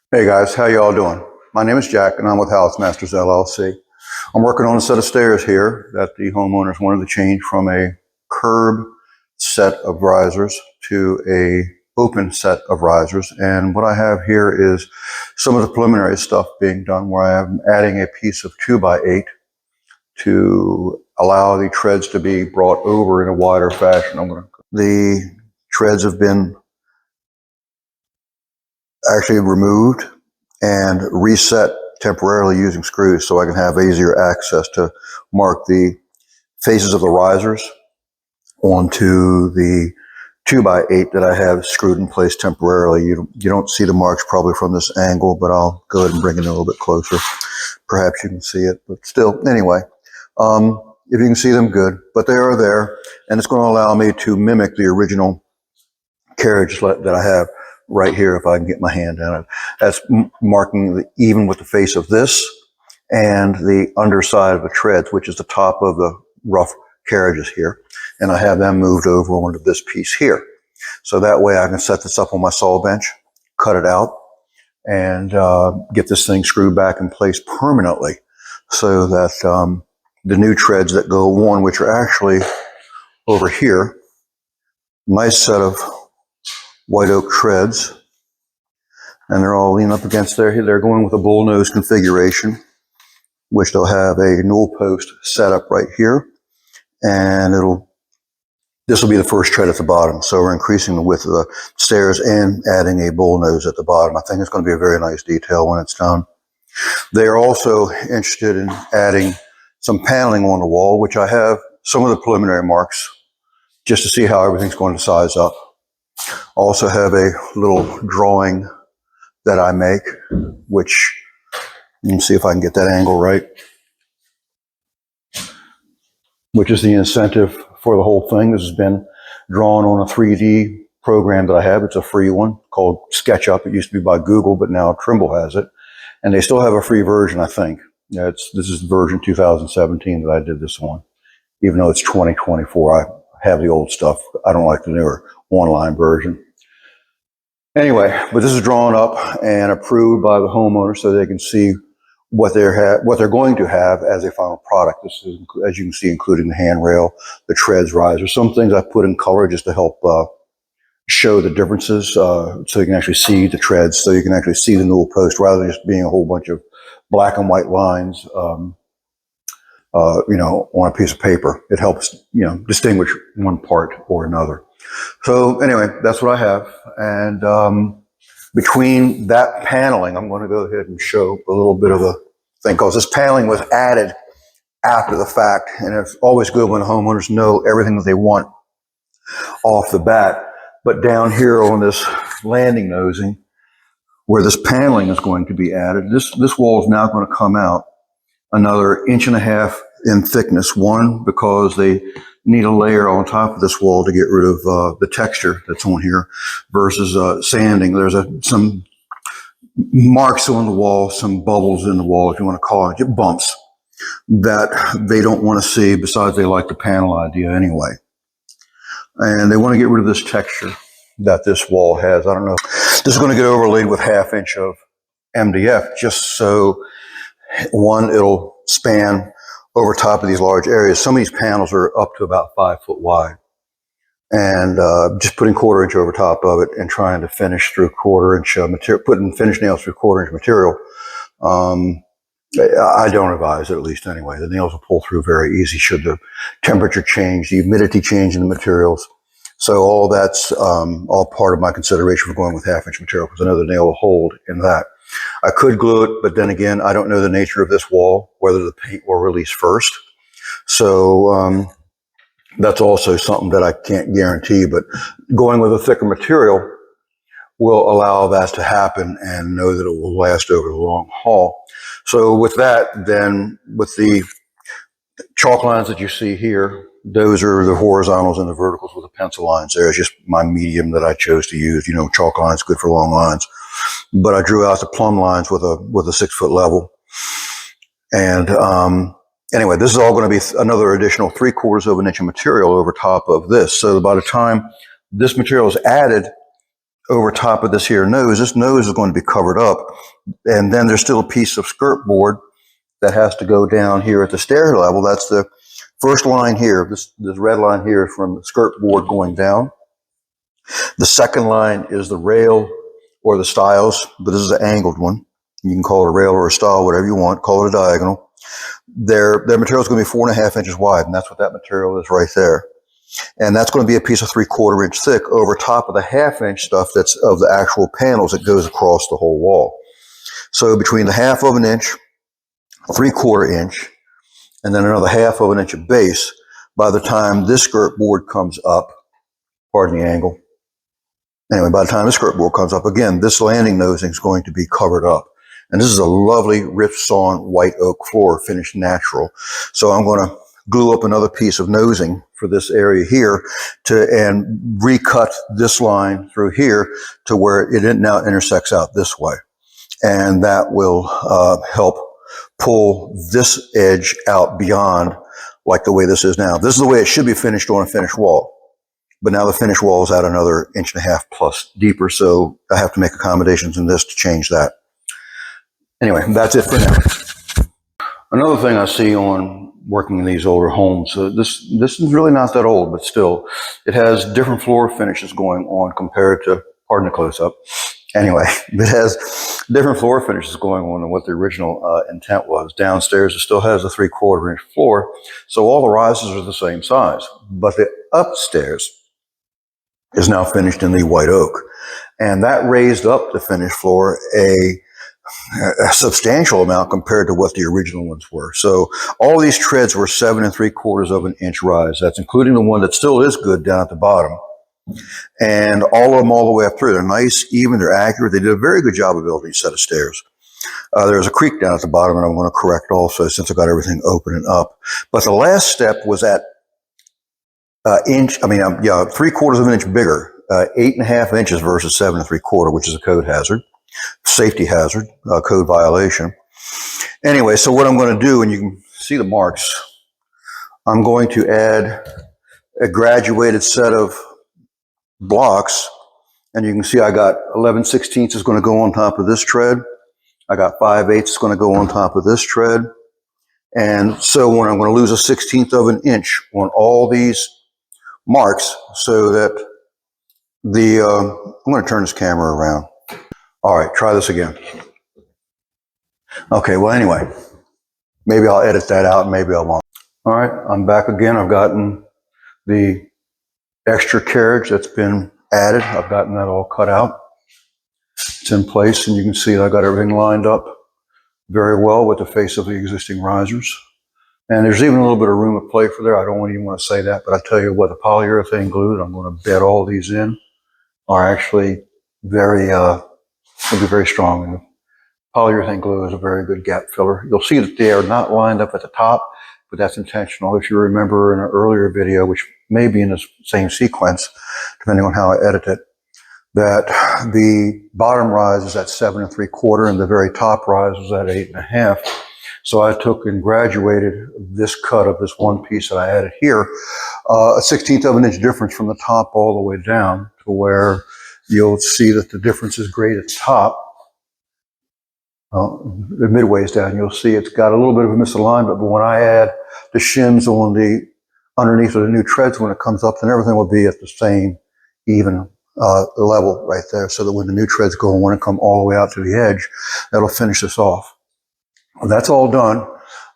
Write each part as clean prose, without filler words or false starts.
Hey guys, how y'all doing? My name is Jack and I'm with House Masters LLC. I'm working on a set of stairs here that the homeowners wanted to change from a curb set of risers to a open set of risers. And what I have here is some of the preliminary stuff being done where I am adding a piece of 2x8 to allow the treads to be brought over in a wider fashion. The treads have been actually removed and reset temporarily using screws so I can have easier access to mark the faces of the risers onto the 2x8 that I have screwed in place temporarily. You don't see the marks probably from this angle, but I'll go ahead and bring it in a little bit closer. Perhaps you can see it, but still, anyway, if you can see them, good. But they are there, and it's going to allow me to mimic the original carriage that I have right here if I can get my hand on it. That's marking even with the face of this and the underside of the treads, which is the top of the rough carriages here. And I have them moved over onto this piece here. So that way I can set this up on my saw bench, cut it out, and get this thing screwed back in place permanently so that the new treads that go on, which are actually over here, nice set of white oak treads, and they're all leaning up against there. They're going with a bullnose configuration, which they'll have a newel post set up right here, and this will be the first tread at the bottom. So we're increasing the width of the stairs and adding a bullnose at the bottom. I think it's going to be a very nice detail when it's done. They are also interested in adding some paneling on the wall, which I have some of the preliminary marks just to see how everything's going to size up. Also have a little drawing that I make, which, let me see if I can get that angle right, which is the incentive for the whole thing. This has been drawn on a 3D program that I have. It's a free one called SketchUp. It used to be by Google, but now Trimble has it. And they still have a free version, I think. This is version 2017 that I did this on. Even though it's 2024, I have the old stuff. I don't like the newer online version. Anyway, but this is drawn up and approved by the homeowner so they can see what they're going to have as a final product. This is, as you can see, including the handrail, the treads, risers. Some things I put in color just to help show the differences, so you can actually see the treads, so you can actually see the newel post rather than just being a whole bunch of black and white lines, on a piece of paper. It helps, distinguish one part or another. So anyway, that's what I have. And between that paneling, I'm going to go ahead and show a little bit of a thing, because this paneling was added after the fact. And it's always good when the homeowners know everything that they want off the bat. But down here on this landing nosing, where this paneling is going to be added, this wall is now going to come out another 1.5 inches in thickness. One, because they need a layer on top of this wall to get rid of the texture that's on here versus sanding. There's some marks on the wall, some bubbles in the wall, if you want to call it, bumps that they don't want to see. Besides, they like the panel idea anyway. And they want to get rid of this texture that this wall has. I don't know. This is going to get overlaid with 1/2 inch of MDF just so, one, it'll span over top of these large areas. Some of these panels are up to about 5 foot wide. And just putting 1/4 inch over top of it and trying to finish through 1/4 inch material, putting finish nails through 1/4 inch material, I don't advise it, at least anyway. The nails will pull through very easy should the temperature change, the humidity change in the materials. So all that's all part of my consideration for going with 1/2 inch material, because I know the nail will hold in that. I could glue it, but then again, I don't know the nature of this wall, whether the paint will release first. So that's also something that I can't guarantee, but going with a thicker material will allow that to happen and know that it will last over the long haul. So with that, then with the chalk lines that you see here, those are the horizontals and the verticals with the pencil lines. There's just my medium that I chose to use. Chalk lines, good for long lines. But I drew out the plumb lines with a 6 foot level. And anyway, this is all going to be another additional 3/4 of an inch of material over top of this. So by the time this material is added over top of this here nose. This nose is going to be covered up, and then there's still a piece of skirt board that has to go down here at the stair level. That's the first line here. This red line here is from the skirt board going down. The second line is the rail or the stiles, but this is an angled one. You can call it a rail or a stile, whatever you want. Call it a diagonal. Their material is going to be 4.5 inches wide, and that's what that material is right there. And that's going to be a piece of 3/4 inch thick over top of the 1/2 inch stuff that's of the actual panels that goes across the whole wall. So between the 1/2 inch, 3/4 inch, and then another 1/2 inch of base, by the time this skirt board comes up, pardon the angle. Anyway, by the time the skirt board comes up, again, this landing nosing is going to be covered up. And this is a lovely rip sawn white oak floor, finished natural. So I'm going to glue up another piece of nosing for this area here and recut this line through here to where it now intersects out this way. And that will help pull this edge out beyond like the way this is now. This is the way it should be finished on a finished wall. But now the finished wall is out another 1.5 inches plus deeper, so I have to make accommodations in this to change that. Anyway, that's it for now. Another thing I see on working in these older homes, this is really not that old, but still, it has different floor finishes going on compared to, pardon the close-up. Anyway, it has different floor finishes going on than what the original intent was. Downstairs, it still has a 3/4 inch floor, so all the risers are the same size. But the upstairs is now finished in the white oak. And that raised up the finished floor a substantial amount compared to what the original ones were. So all these treads were 7 3/4 inch rise. That's including the one that still is good down at the bottom. And all of them all the way up through. They're nice, even, they're accurate. They did a very good job of building a set of stairs. There's a creak down at the bottom, and I'm going to correct also since I got everything open and up. But the last step was at 3/4 of an inch bigger, 8.5 inches versus 7 3/4, which is a code hazard, safety hazard, code violation. Anyway, so what I'm going to do, and you can see the marks, I'm going to add a graduated set of blocks, and you can see I got 11/16 is going to go on top of this tread. I got 5/8 is going to go on top of this tread. And so when I'm going to lose 1/16 of an inch on all these marks so that I'm going to turn this camera around. All right, try this again. Okay, well, anyway, maybe I'll edit that out and maybe I won't. All right, I'm back again. I've gotten the extra carriage that's been added. I've gotten that all cut out. It's in place, and you can see that I got everything lined up very well with the face of the existing risers. And there's even a little bit of room of play for there. I don't even want to say that, but I tell you what, the polyurethane glue that I'm going to bed all these in are actually very, will be very strong. And polyurethane glue is a very good gap filler. You'll see that they are not lined up at the top, but that's intentional. If you remember in an earlier video, which may be in the same sequence, depending on how I edit it, that the bottom rise is at 7 3/4 and the very top rise is at 8.5. So I took and graduated this cut of this one piece that I added here, a 1/16 of an inch difference from the top all the way down to where you'll see that the difference is great at the top. The midways down, you'll see it's got a little bit of a misalignment, but when I add the shims on the underneath of the new treads, when it comes up, then everything will be at the same even level right there, so that when the new treads go and want to come all the way out to the edge, that'll finish this off. Well, that's all done.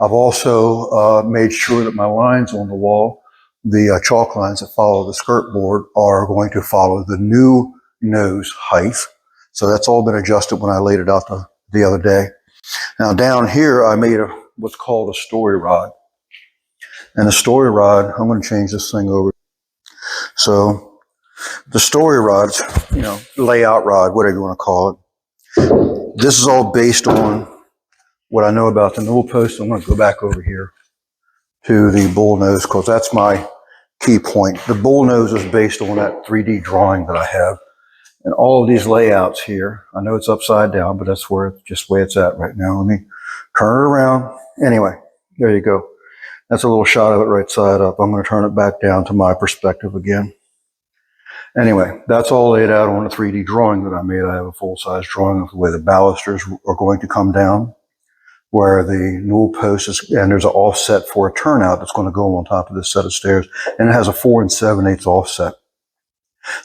I've also made sure that my lines on the wall, the chalk lines that follow the skirt board, are going to follow the new nose height. So that's all been adjusted when I laid it out the other day. Now down here, I made what's called a story rod. And the story rod, I'm going to change this thing over. So the story rod's, layout rod, whatever you want to call it. This is all based on what I know about the newel post. I'm going to go back over here to the Bullnose because that's my key point. The Bullnose is based on that 3D drawing that I have. And all of these layouts here, I know it's upside down, but that's just the way it's at right now. Let me turn it around. Anyway, there you go. That's a little shot of it right side up. I'm going to turn it back down to my perspective again. Anyway, that's all laid out on a 3D drawing that I made. I have a full-size drawing of the way the balusters are going to come down, where the newel post is, and there's an offset for a turnout that's going to go on top of this set of stairs, and it has a 4 7/8 offset.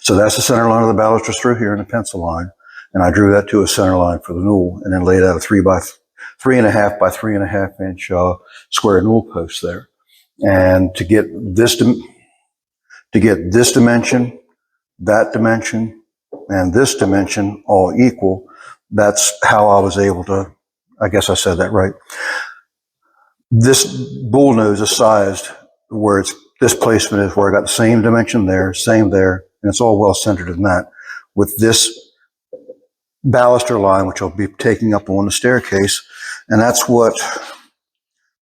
So that's the center line of the balusters through here in the pencil line, and I drew that to a center line for the newel, and then laid out a 3.5 by 3.5 inch square newel post there. And to get this dimension, that dimension, and this dimension all equal, that's how I was able to, I guess I said that right. This bullnose is sized where this placement is, where I got the same dimension there, same there, and it's all well centered in that. With this baluster line, which I'll be taking up on the staircase, and that's what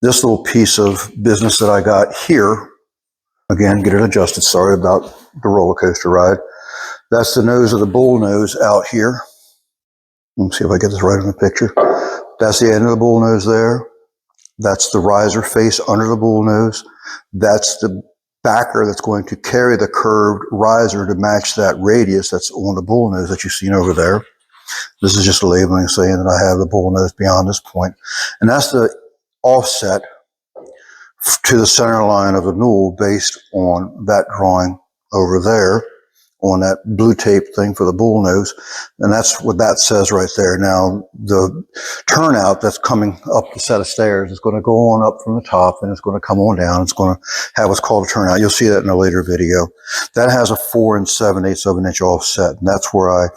this little piece of business that I got here, again, get it adjusted, sorry about the roller coaster ride. That's the nose of the bullnose out here. Let me see if I get this right in the picture. That's the end of the bullnose there. That's the riser face under the bullnose. That's the backer that's going to carry the curved riser to match that radius that's on the bullnose that you've seen over there. This is just labeling saying that I have the bullnose beyond this point. And that's the offset to the center line of the newel based on that drawing over there on that blue tape thing for the bullnose. And that's what that says right there. Now, the turnout that's coming up the set of stairs is going to go on up from the top, and it's going to come on down. It's going to have what's called a turnout. You'll see that in a later video. That has a 4 7/8 of an inch offset, and that's where I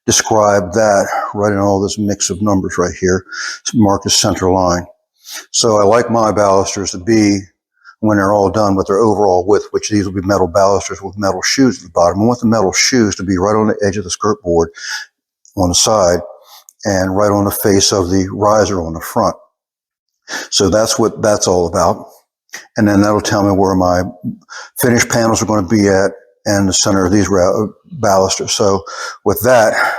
describe that right in all this mix of numbers right here. It's marked as center line. So I like my balusters to be, when they're all done, with their overall width, which these will be metal balusters with metal shoes at the bottom. I want the metal shoes to be right on the edge of the skirt board on the side and right on the face of the riser on the front. So that's what that's all about. And then that'll tell me where my finished panels are going to be at and the center of these balusters. So with that,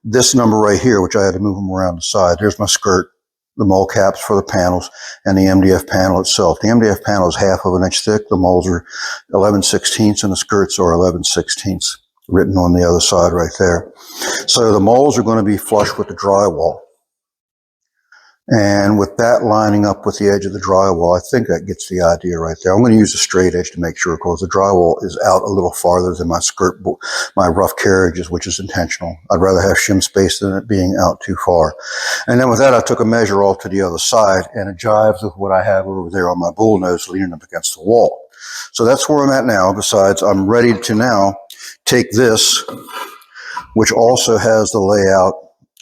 this number right here, which I had to move them around the side, there's my skirt, the mole caps for the panels, and the MDF panel itself. The MDF panel is 1/2 of an inch thick. The moles are 11/16, and the skirts are 11/16, written on the other side right there. So the moles are going to be flush with the drywall. And with that lining up with the edge of the drywall, I think that gets the idea right there. I'm going to use a straight edge to make sure, because the drywall is out a little farther than my skirt, my rough carriages, which is intentional. I'd rather have shim space than it being out too far. And then with that, I took a measure off to the other side, and it jives with what I have over there on my bullnose, leaning up against the wall. So that's where I'm at now. Besides, I'm ready to now take this, which also has the layout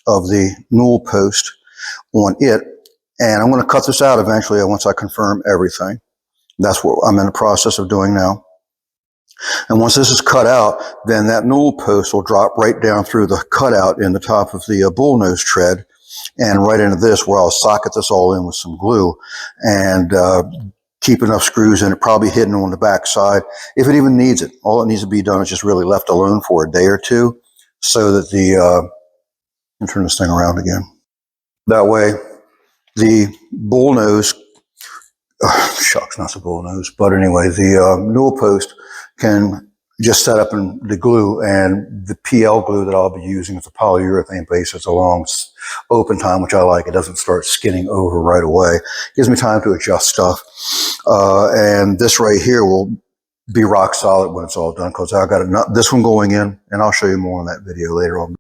of the newel post on it, and I'm going to cut this out eventually once I confirm everything. That's what I'm in the process of doing now. And once this is cut out, then that newel post will drop right down through the cutout in the top of the bullnose tread and right into this, where I'll socket this all in with some glue and keep enough screws in it, probably hidden on the back side if it even needs it. All it needs to be done is just really left alone for a day or two, so that the let me turn this thing around again. That way, the bullnose, shucks, not the bullnose, but anyway, the newel post can just set up in the glue, and the PL glue that I'll be using is a polyurethane base. It's a long open time, which I like. It doesn't start skinning over right away. Gives me time to adjust stuff. And this right here will be rock solid when it's all done, because I got this one going in, and I'll show you more in that video later on.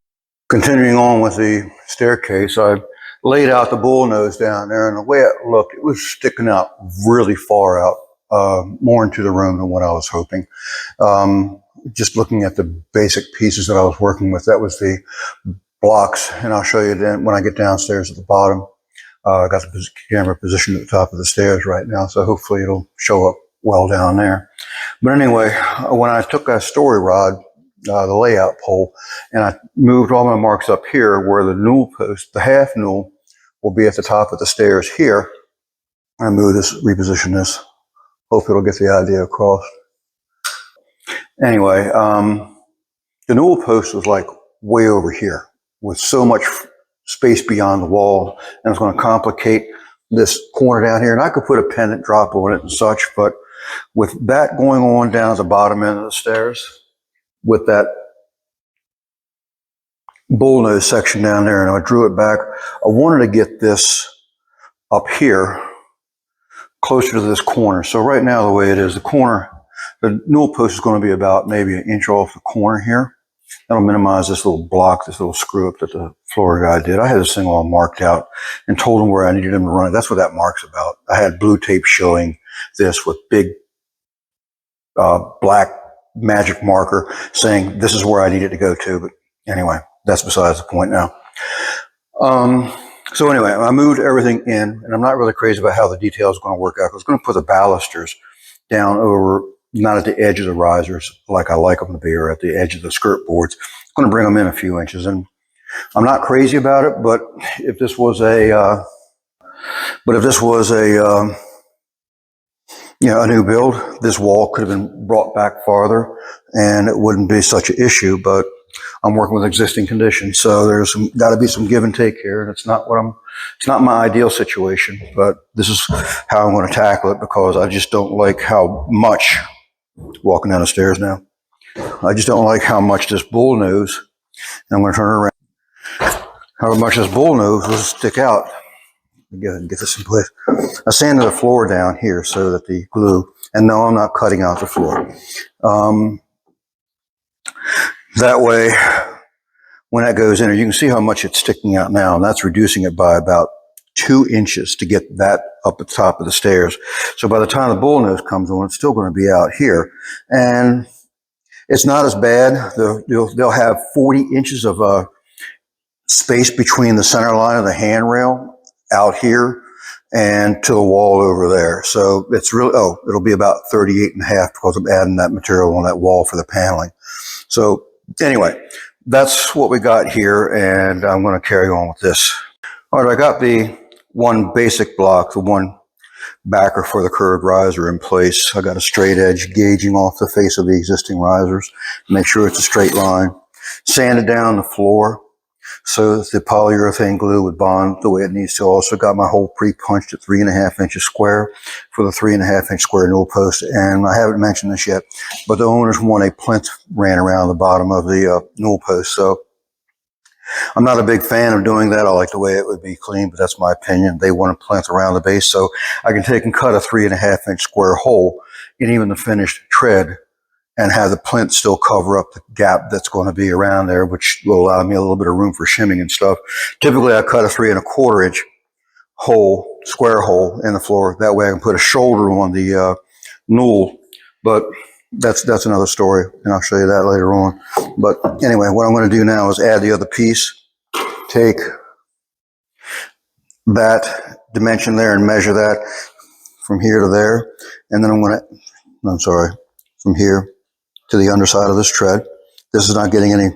Continuing on with the staircase, I laid out the bullnose down there, and the way it looked, it was sticking out really far out, more into the room than what I was hoping. Just looking at the basic pieces that I was working with, that was the blocks, and I'll show you then when I get downstairs at the bottom. I got the camera positioned at the top of the stairs right now, so hopefully it'll show up well down there. But anyway, when I took a story rod, the layout pole, and I moved all my marks up here where the newel post, the half newel, will be at the top of the stairs here. I move this, reposition this. Hope it'll get the idea across. Anyway, the newel post was like way over here with so much space beyond the wall, and it's going to complicate this corner down here. And I could put a pendant drop on it and such, but with that going on down at the bottom end of the stairs, with that bullnose section down there, and I drew it back. I wanted to get this up here closer to this corner. So right now, the way it is, the corner, the newel post is going to be about maybe an inch off the corner here. That'll minimize this little block, this little screw up that the floor guy did. I had this thing all marked out and told him where I needed him to run it. That's what that mark's about. I had blue tape showing this with big black magic marker saying this is where I need it to go to. But anyway, that's besides the point now. So anyway, I moved everything in, and I'm not really crazy about how the detail is going to work out. I was going to put the balusters down over, not at the edge of the risers like I like them to be, or at the edge of the skirt boards. I'm going to bring them in a few inches, and I'm not crazy about it. But if this was a, a new build, this wall could have been brought back farther, and it wouldn't be such an issue. But I'm working with existing conditions, so there's got to be some give and take here. And it's not my ideal situation, but this is how I'm going to tackle it, because I just don't like how much, walking down the stairs now, I just don't like how much this bullnose, and I'm going to turn it around, how much this bullnose will stick out. Go ahead and get this in place. I sanded the floor down here so that the glue, and no, I'm not cutting out the floor. That way, when that goes in, you can see how much it's sticking out now, and that's reducing it by about 2 inches to get that up at the top of the stairs. So by the time the bullnose comes on, it's still going to be out here, and it's not as bad. They'll have 40 inches of space between the center line of the handrail out here and to the wall over there. So it's really, it'll be about 38.5 because I'm adding that material on that wall for the paneling. So anyway, that's what we got here, and I'm going to carry on with this. All right, I got the one basic block, the one backer for the curved riser in place. I got a straight edge gauging off the face of the existing risers, make sure it's a straight line. Sanded down the floor so that the polyurethane glue would bond the way it needs to. Also got my hole pre-punched at 3.5 inches square for the 3.5 inch square newel post. And I haven't mentioned this yet, but the owners want a plinth ran around the bottom of the newel post. So I'm not a big fan of doing that. I like the way it would be clean, but that's my opinion. They want a plinth around the base, so I can take and cut a 3.5 inch square hole in even the finished tread and have the plinth still cover up the gap that's going to be around there, which will allow me a little bit of room for shimming and stuff. Typically, I cut a 3.25 inch hole, square hole in the floor. That way I can put a shoulder on the newel, but that's another story, and I'll show you that later on. But anyway, what I'm going to do now is add the other piece, take that dimension there and measure that from here to there, and then from here to the underside of this tread. This is not getting any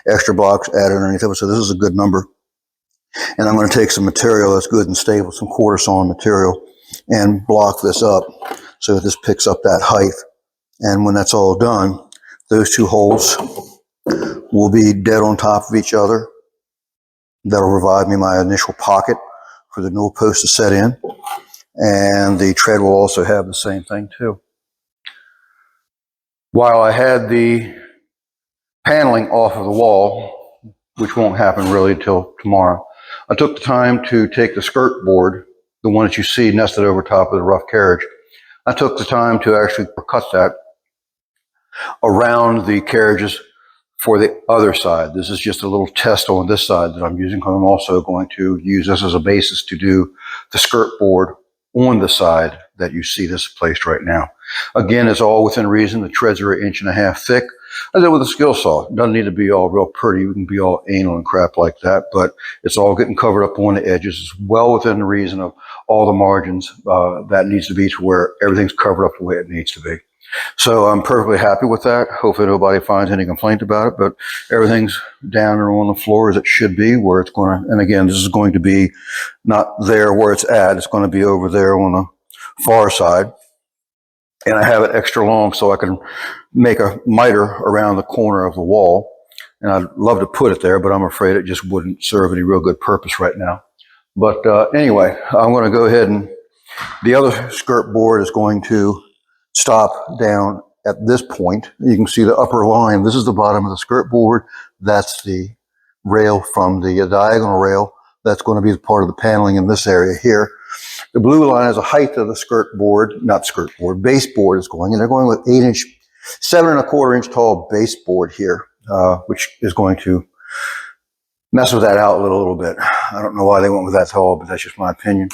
extra blocks added or anything, so this is a good number. And I'm going to take some material that's good and stable, some quarter sawn material, and block this up so that this picks up that height. And when that's all done, those two holes will be dead on top of each other. That'll provide me my initial pocket for the newel post to set in. And the tread will also have the same thing too. While I had the paneling off of the wall, which won't happen really until tomorrow, I took the time to take the skirt board, the one that you see nested over top of the rough carriage. I took the time to actually cut that around the carriages for the other side. This is just a little test on this side that I'm using, because I'm also going to use this as a basis to do the skirt board on the side that you see this placed right now. Again, it's all within reason. The treads are 1.5 inches thick. I did it with a skill saw. It doesn't need to be all real pretty. We can be all anal and crap like that, but it's all getting covered up on the edges. It's well within the reason of all the margins that needs to be, to where everything's covered up the way it needs to be. So I'm perfectly happy with that. Hopefully nobody finds any complaint about it, but everything's down there on the floor as it should be, where it's going to, and again, this is going to be not there where it's at. It's going to be over there on the far side. And I have it extra long so I can make a miter around the corner of the wall. And I'd love to put it there, but I'm afraid it just wouldn't serve any real good purpose right now. But anyway, I'm going to go ahead, and the other skirt board is going to stop down at this point. You can see the upper line. This is the bottom of the skirt board. That's the rail from the diagonal rail. That's going to be part of the paneling in this area here. The blue line is the height of the skirt board, not skirt board, baseboard is going, and they're going with 8-inch, 7¼ inch tall baseboard here, which is going to mess with that out a little bit. I don't know why they went with that tall, but that's just my opinion.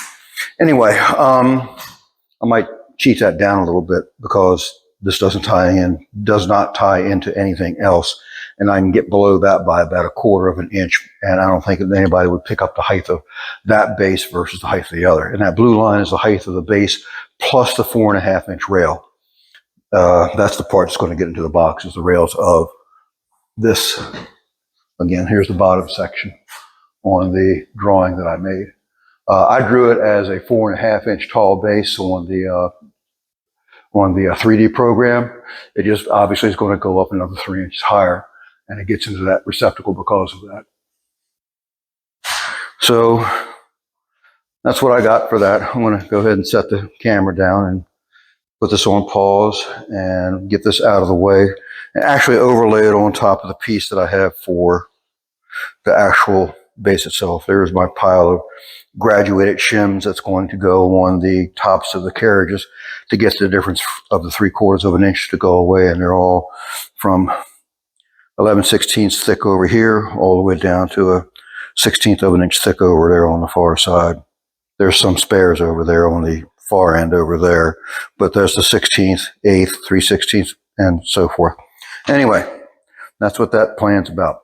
Anyway, I might cheat that down a little bit because this does not tie into anything else. And I can get below that by about 1/4 inch. And I don't think that anybody would pick up the height of that base versus the height of the other. And that blue line is the height of the base plus the 4½ inch rail. That's the part that's going to get into the box, is the rails of this. Again, here's the bottom section on the drawing that I made. I drew it as a 4½ inch tall base on the 3D program. It just obviously is going to go up another 3 inches higher, and it gets into that receptacle because of that. So that's what I got for that. I'm going to go ahead and set the camera down and put this on pause and get this out of the way and actually overlay it on top of the piece that I have for the actual base itself. There's my pile of graduated shims that's going to go on the tops of the carriages to get the difference of the 3/4 inch to go away. And they're all from 11/16 thick over here all the way down to a 1/16 inch thick over there on the far side. There's some spares over there on the far end over there, but there's the 1/16, 1/8, 3/16, and so forth. Anyway, that's what that plan's about.